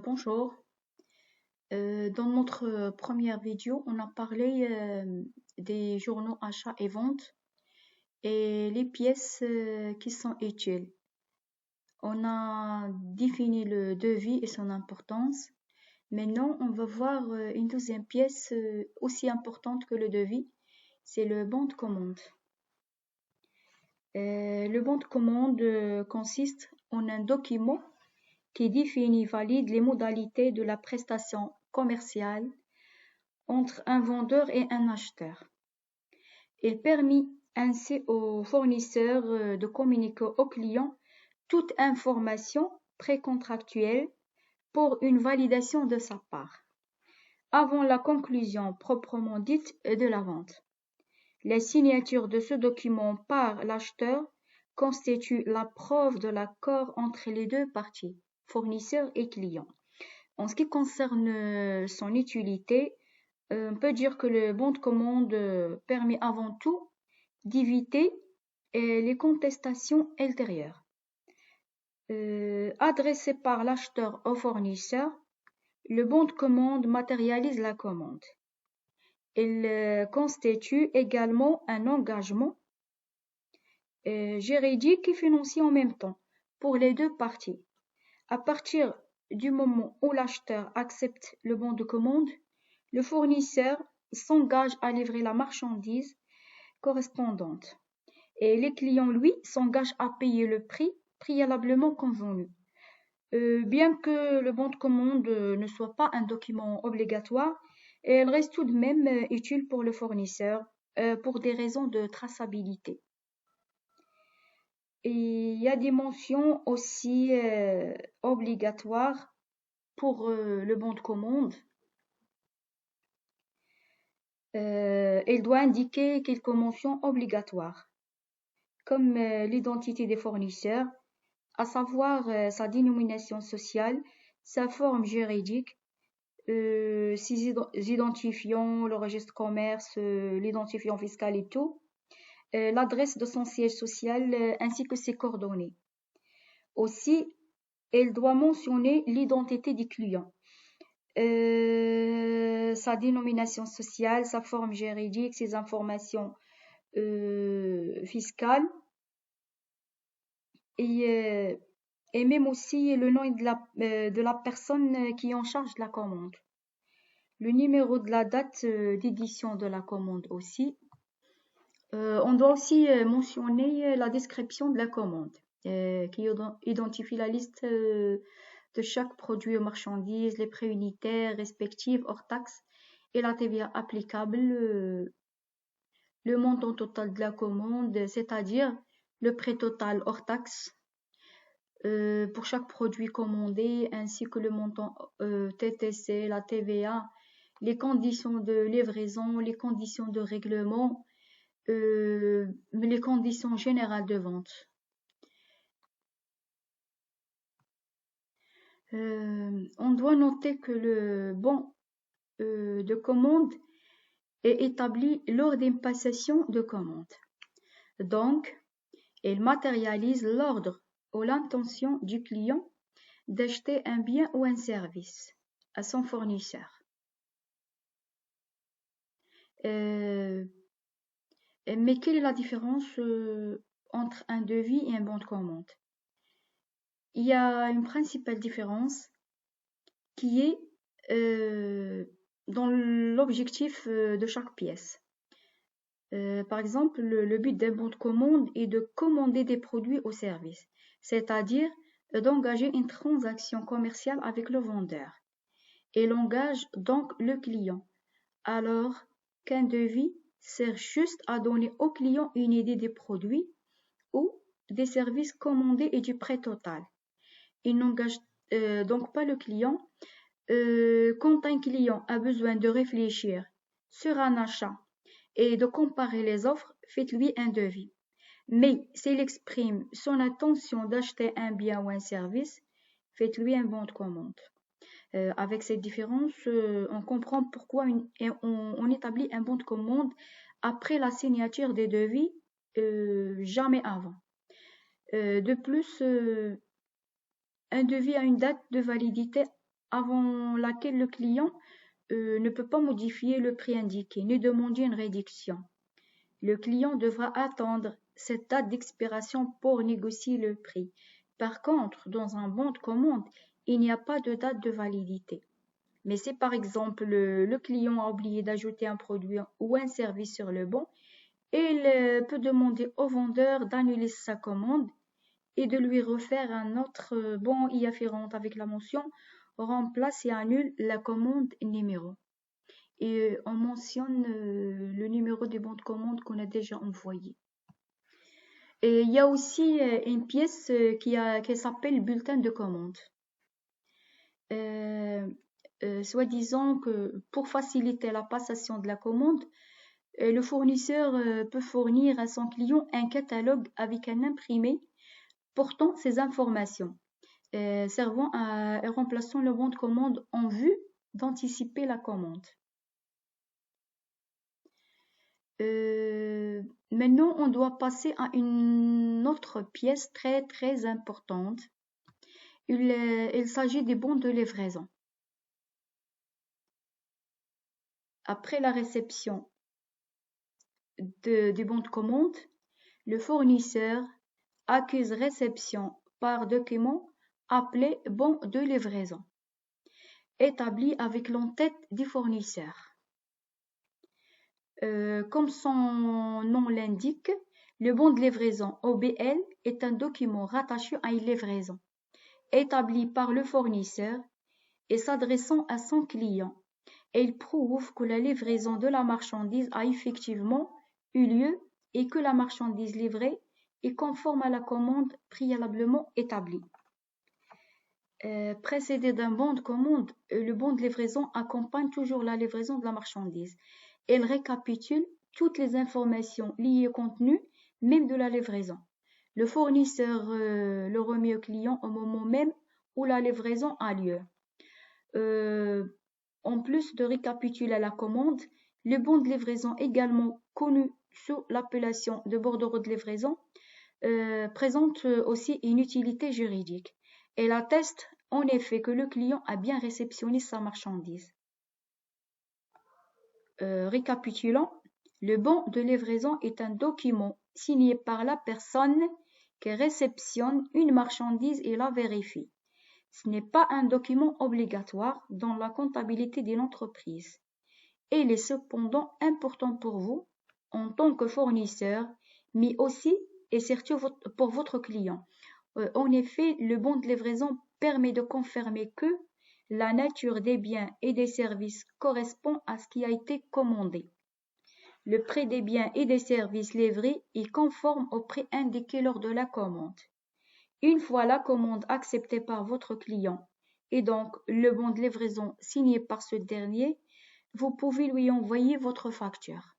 Bonjour. Dans notre première vidéo, on a parlé des journaux achats et ventes et les pièces qui sont utiles. On a défini le devis et son importance. Maintenant, on va voir une deuxième pièce aussi importante que le devis, c'est le bon de commande. Le bon de commande consiste en un document qui définit et valide les modalités de la prestation commerciale entre un vendeur et un acheteur. Il permet ainsi au fournisseur de communiquer au client toute information précontractuelle pour une validation de sa part, avant la conclusion proprement dite de la vente. La signature de ce document par l'acheteur constitue la preuve de l'accord entre les deux parties, fournisseur et client. En ce qui concerne son utilité, on peut dire que le bon de commande permet avant tout d'éviter les contestations ultérieures. Adressé par l'acheteur au fournisseur, le bon de commande matérialise la commande. Il constitue également un engagement juridique et financier en même temps pour les deux parties. À partir du moment où l'acheteur accepte le bon de commande, le fournisseur s'engage à livrer la marchandise correspondante et les clients, lui, s'engagent à payer le prix préalablement convenu. Bien que le bon de commande ne soit pas un document obligatoire, il reste tout de même utile pour le fournisseur pour des raisons de traçabilité. Et il y a des mentions aussi obligatoires pour le bon de commande. Il doit indiquer quelques mentions obligatoires, comme l'identité des fournisseurs, à savoir sa dénomination sociale, sa forme juridique, ses identifiants, le registre commerce, l'identifiant fiscal et tout, l'adresse de son siège social ainsi que ses coordonnées. Aussi, il doit mentionner l'identité du client, sa dénomination sociale, sa forme juridique, ses informations fiscales et même aussi le nom de la personne qui est en charge de la commande. Le numéro de la date d'édition de la commande aussi. On doit aussi mentionner la description de la commande qui identifie la liste de chaque produit ou marchandise, les prix unitaires respectifs hors taxes et la TVA applicable, le montant total de la commande, c'est-à-dire le prix total hors taxes pour chaque produit commandé, ainsi que le montant TTC, la TVA, les conditions de livraison, les conditions de règlement, les conditions générales de vente. On doit noter que le bon de commande est établi lors d'une passation de commande. Donc, il matérialise l'ordre ou l'intention du client d'acheter un bien ou un service à son fournisseur. Mais quelle est la différence entre un devis et un bon de commande? Il y a une principale différence qui est dans l'objectif de chaque pièce. Par exemple, le but d'un bon de commande est de commander des produits ou services, c'est-à-dire d'engager une transaction commerciale avec le vendeur. Il engage donc le client, alors qu'un devis sert juste à donner au client une idée des produits ou des services commandés et du prix total. Il n'engage donc pas le client. Quand un client a besoin de réfléchir sur un achat et de comparer les offres, faites-lui un devis. Mais s'il exprime son intention d'acheter un bien ou un service, faites-lui un bon de commande. Avec cette différence, on comprend pourquoi on établit un bon de commande après la signature des devis, jamais avant. De plus, un devis a une date de validité avant laquelle le client ne peut pas modifier le prix indiqué ni demander une réduction. Le client devra attendre cette date d'expiration pour négocier le prix. Par contre, dans un bon de commande, il n'y a pas de date de validité. Mais si par exemple le client a oublié d'ajouter un produit ou un service sur le bon, il peut demander au vendeur d'annuler sa commande et de lui refaire un autre bon y afférent avec la mention remplace et annule la commande numéro. Et on mentionne le numéro des bons de commande qu'on a déjà envoyé. Et il y a aussi une pièce qui s'appelle bulletin de commande. Soi-disant que pour faciliter la passation de la commande, le fournisseur peut fournir à son client un catalogue avec un imprimé portant ces informations, servant et remplaçant le bon de commande en vue d'anticiper la commande. Maintenant, on doit passer à une autre pièce très très importante. Il s'agit des bons de livraison. Après la réception du bon de commande, le fournisseur accuse réception par document appelé bon de livraison, établi avec l'entête du fournisseur. Comme son nom l'indique, le bon de livraison OBL est un document rattaché à une livraison, établi par le fournisseur et s'adressant à son client. Et il prouve que la livraison de la marchandise a effectivement eu lieu et que la marchandise livrée est conforme à la commande préalablement établie. Précédé d'un bon de commande, le bon de livraison accompagne toujours la livraison de la marchandise. Elle récapitule toutes les informations liées au contenu, même de la livraison. Le fournisseur le remet au client au moment même où la livraison a lieu. En plus de récapituler la commande, le bon de livraison, également connu sous l'appellation de bordereau de livraison, présente aussi une utilité juridique. Elle atteste en effet que le client a bien réceptionné sa marchandise. Récapitulons, le bon de livraison est un document signé par la personne qui réceptionne une marchandise et la vérifie. Ce n'est pas un document obligatoire dans la comptabilité d'une entreprise. Il est cependant important pour vous, en tant que fournisseur, mais aussi et surtout pour votre client. En effet, le bon de livraison permet de confirmer que la nature des biens et des services correspond à ce qui a été commandé. Le prix des biens et des services livrés est conforme au prix indiqué lors de la commande. Une fois la commande acceptée par votre client et donc le bon de livraison signé par ce dernier, vous pouvez lui envoyer votre facture.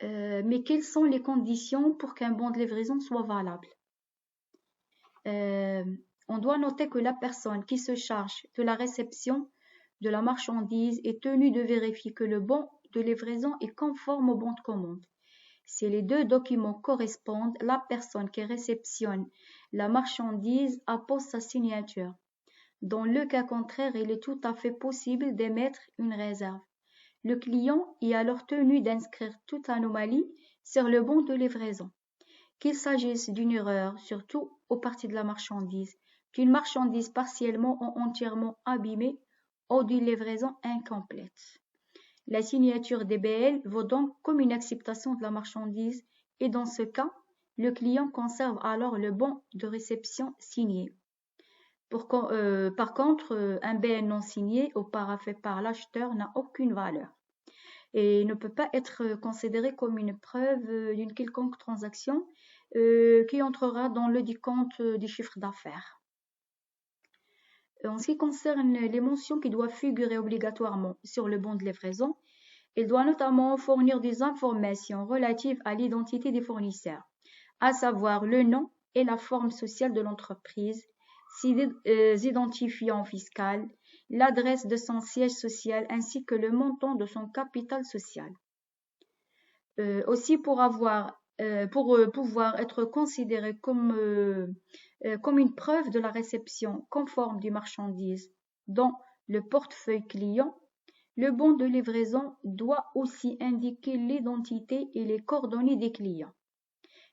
Mais quelles sont les conditions pour qu'un bon de livraison soit valable? On doit noter que la personne qui se charge de la réception de la marchandise est tenue de vérifier que le bon de livraison est conforme au bon de commande. Si les deux documents correspondent, la personne qui réceptionne la marchandise appose sa signature. Dans le cas contraire, il est tout à fait possible d'émettre une réserve. Le client est alors tenu d'inscrire toute anomalie sur le bon de livraison. Qu'il s'agisse d'une erreur, surtout aux parties de la marchandise, d'une marchandise partiellement ou entièrement abîmée ou d'une livraison incomplète. La signature DBL vaut donc comme une acceptation de la marchandise et dans ce cas, le client conserve alors le bon de réception signé. Par contre, un BL non signé ou paraphé par l'acheteur n'a aucune valeur et ne peut pas être considéré comme une preuve d'une quelconque transaction qui entrera dans le décompte des chiffres d'affaires. En ce qui concerne les mentions qui doivent figurer obligatoirement sur le bon de livraison, il doit notamment fournir des informations relatives à l'identité des fournisseurs, à savoir le nom et la forme sociale de l'entreprise, ses identifiants fiscaux, l'adresse de son siège social ainsi que le montant de son capital social. Aussi pour avoir pour pouvoir être considéré comme une preuve de la réception conforme du marchandise dans le portefeuille client, le bon de livraison doit aussi indiquer l'identité et les coordonnées des clients.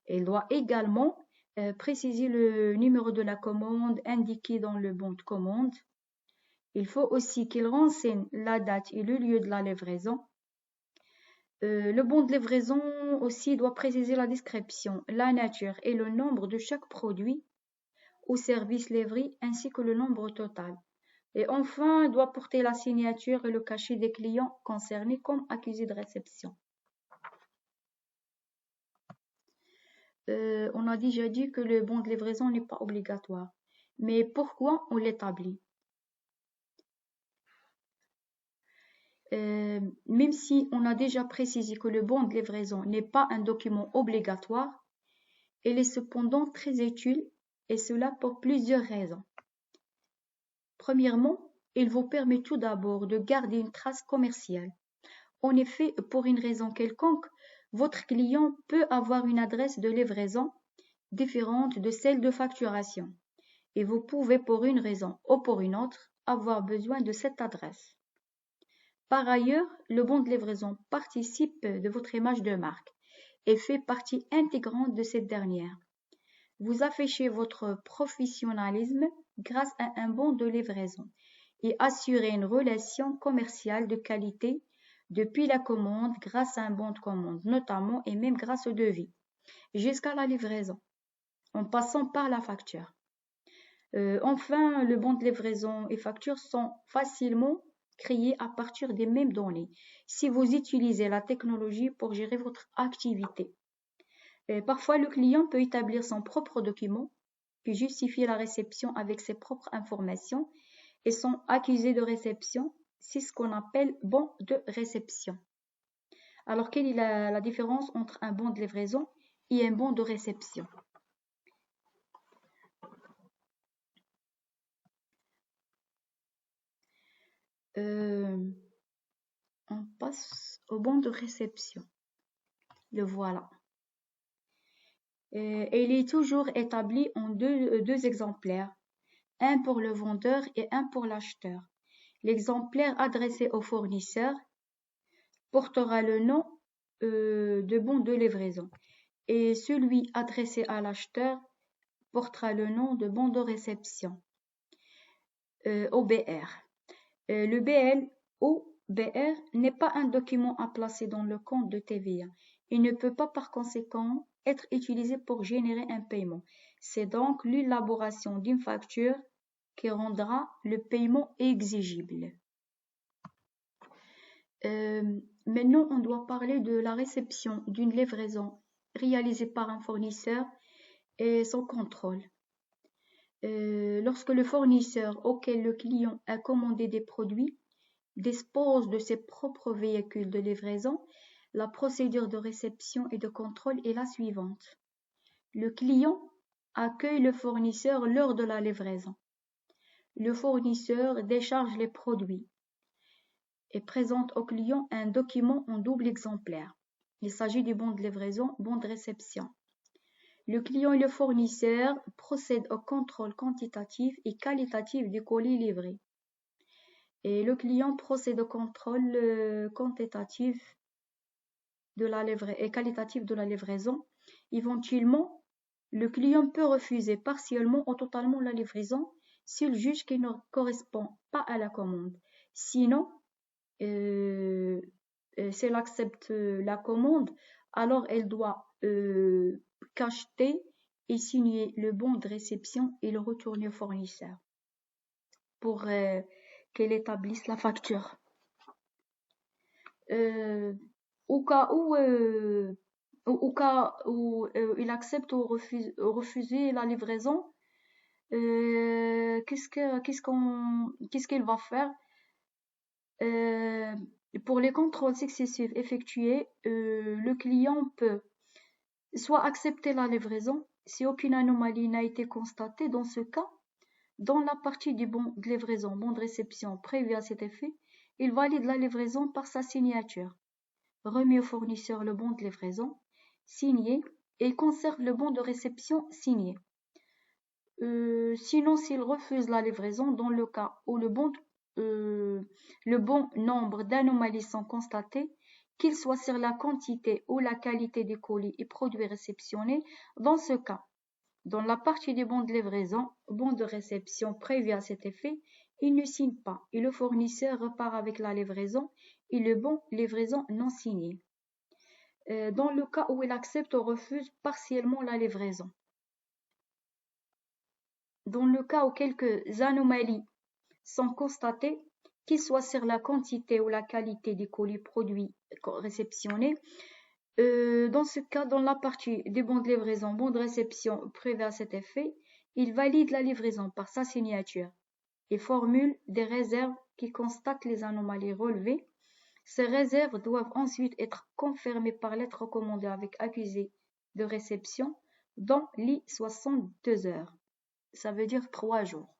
Il doit également préciser le numéro de la commande indiqué dans le bon de commande. Il faut aussi qu'il renseigne la date et le lieu de la livraison. Le bon de livraison aussi doit préciser la description, la nature et le nombre de chaque produit ou service livré ainsi que le nombre total. Et enfin, il doit porter la signature et le cachet des clients concernés comme accusés de réception. On a déjà dit que le bon de livraison n'est pas obligatoire. Mais pourquoi on l'établit? Même si on a déjà précisé que le bon de livraison n'est pas un document obligatoire, il est cependant très utile et cela pour plusieurs raisons. Premièrement, il vous permet tout d'abord de garder une trace commerciale. En effet, pour une raison quelconque, votre client peut avoir une adresse de livraison différente de celle de facturation et vous pouvez pour une raison ou pour une autre avoir besoin de cette adresse. Par ailleurs, le bon de livraison participe de votre image de marque et fait partie intégrante de cette dernière. Vous affichez votre professionnalisme grâce à un bon de livraison et assurez une relation commerciale de qualité depuis la commande grâce à un bon de commande, notamment et même grâce au devis, jusqu'à la livraison, en passant par la facture. Enfin, le bon de livraison et facture sont facilement créés à partir des mêmes données si vous utilisez la technologie pour gérer votre activité. Parfois, le client peut établir son propre document qui justifie la réception avec ses propres informations et son accusé de réception, c'est ce qu'on appelle bon de réception. Alors, quelle est la différence entre un bon de livraison et un bon de réception? On passe au bon de réception. Le voilà. Et il est toujours établi en deux exemplaires, un pour le vendeur et un pour l'acheteur. L'exemplaire adressé au fournisseur portera le nom de bon de livraison et celui adressé à l'acheteur portera le nom de bon de réception, OBR. Le BL ou BR n'est pas un document à placer dans le compte de TVA. Il ne peut pas par conséquent être utilisé pour générer un paiement. C'est donc l'élaboration d'une facture qui rendra le paiement exigible. Maintenant, on doit parler de la réception d'une livraison réalisée par un fournisseur et son contrôle. Lorsque le fournisseur auquel le client a commandé des produits dispose de ses propres véhicules de livraison, la procédure de réception et de contrôle est la suivante. Le client accueille le fournisseur lors de la livraison. Le fournisseur décharge les produits et présente au client un document en double exemplaire. Il s'agit du bon de livraison, bon de réception. Le client et le fournisseur procèdent au contrôle quantitatif et qualitatif du colis livré. Et le client procède au contrôle quantitatif et qualitatif de la livraison. Éventuellement, le client peut refuser partiellement ou totalement la livraison s'il juge qu'elle ne correspond pas à la commande. Sinon, si elle accepte la commande, alors elle doit cacheter et signer le bon de réception et le retourner au fournisseur pour qu'elle établisse la facture. Au cas où il accepte ou refuser la livraison, qu'est-ce qu'il va faire? Pour les contrôles successifs effectués, le client peut soit accepter la livraison si aucune anomalie n'a été constatée. Dans ce cas, dans la partie du bon de livraison, bon de réception prévu à cet effet, il valide la livraison par sa signature. Remet au fournisseur le bon de livraison, signé et il conserve le bon de réception signé. Sinon, s'il refuse la livraison, dans le cas où le bon nombre d'anomalies sont constatées, qu'il soit sur la quantité ou la qualité des colis et produits réceptionnés, dans ce cas, dans la partie des bons de livraison, bon de réception prévu à cet effet, il ne signe pas et le fournisseur repart avec la livraison et le bon livraison non signé. Dans le cas où il accepte ou refuse partiellement la livraison. Dans le cas où quelques anomalies sont constatées, qu'ils soient sur la quantité ou la qualité des colis produits réceptionnés, dans ce cas, dans la partie des bons de livraison, bon de réception prévu à cet effet, il valide la livraison par sa signature et formule des réserves qui constatent les anomalies relevées. Ces réserves doivent ensuite être confirmées par lettre recommandée avec accusé de réception dans les 62 heures. Ça veut dire 3 jours.